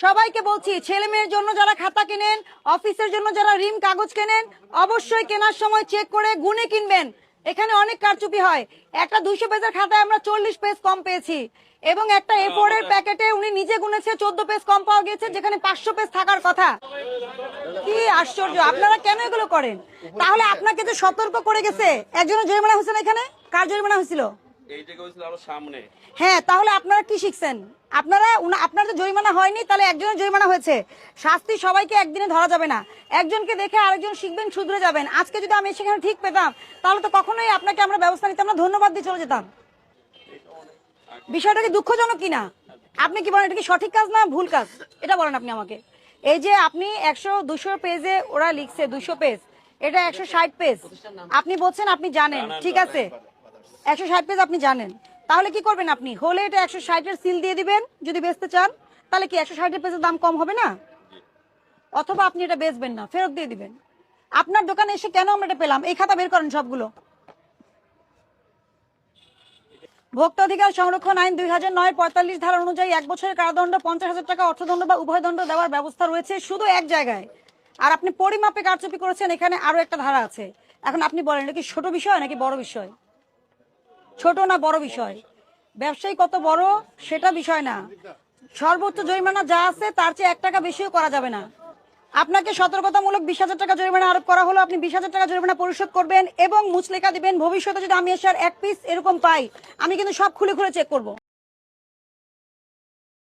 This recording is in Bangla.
সবাইকে বলছি, ছেলে মেয়ের জন্য যারা খাতা কেনেন, অফিসের জন্য যারা রিম কাগজ কেনেন, অবশ্যই কেনার সময় চেক করে গুনে কিনবেন। এখানে অনেক কারচুপি হয়। একটা 200 পেজের খাতায় আমরা 40 পেজ কম পেয়েছি, এবং একটা A4 এর প্যাকেটে উনি নিজে গুনেছে 14 পেজ কম পাওয়া গেছে, যেখানে 500 পেজ থাকার কথা। কি আশ্চর্য! আপনারা কেন এগুলো করেন? তাহলে আপনাকে যে সতর্ক করে গেছে, একজনের জরিমানা হয়েছে না? এখানে কার জরিমানা হয়েছিল? হ্যাঁ, তাহলে আপনারা কি শিখছেন? আপনার তো জরিমানা হয়নি, তাহলে একজনের জরিমানা হয়েছে। শাস্তি সবাইকে একদিনে ধরা যাবে না। একজনকে দেখে আরেকজন শিখবেন, শুধরে যাবেন। আজকে যদি আমি সেখানে ঠিক পেতাম, তাহলে তো কখনোই আপনাকে আমরা ব্যবস্থা নিতাম না, ধন্যবাদ দিয়ে চলে যেতাম। বিষয়টা কি দুঃখজনক কিনা? আপনি কি বলেন এটা কি সঠিক কাজ না ভুল কাজ? এটা বলেন আপনি আমাকে। এই যে আপনি 100-200 পেজে ওরা লিখছে, 200 পেজ, এটা 160 পেজ। আপনি বলছেন আপনি জানেন, ঠিক আছে, 160 পেজ আপনি জানেন, তাহলে কি করবেন? আপনি হলে এটা 160 এর সিল দিয়ে দিবেন। যদি বেচতে চান, তাহলে কি 160 পেজের দাম কম হবে না? অথবা আপনি এটা বেচবেন না, ফেরত দিয়ে দিবেন। আপনার দোকানে এসে কেন আমরা এটা পেলাম? এই খাতা বের করেন সবগুলো। ভোক্তা অধিকার সংরক্ষণ আইন 2009 45 ধারা অনুযায়ী 1 বছরের কারাদণ্ড, 50,000 টাকা অর্থদণ্ড বা উভয় দণ্ড দেওয়ার ব্যবস্থা রয়েছে শুধু এক জায়গায়। আর আপনি পরিমাপে কারচুপি করেছেন, এখানে আরো একটা ধারা আছে। এখন আপনি বলেন এটা কি ছোট বিষয় নাকি বড় বিষয়? ছোট না বড় বিষয়? ব্যবসায়ী কত বড় সেটা বিষয় না। সর্বোচ্চ জরিমানা যা আছে তার চেয়ে 1 টাকা বেশিও করা যাবে না। আপনাকে সতর্কতামূলক 20,000 টাকা জরিমানা আরোপ করা হলো। আপনি 20,000 টাকা জরিমানা পরিশোধ করবেন এবং মুচলেখা দিবেন, ভবিষ্যতে যদি আমি এসে 1 পিস এরকম পাই, আমি কিন্তু সব খুলে খুলে চেক করব।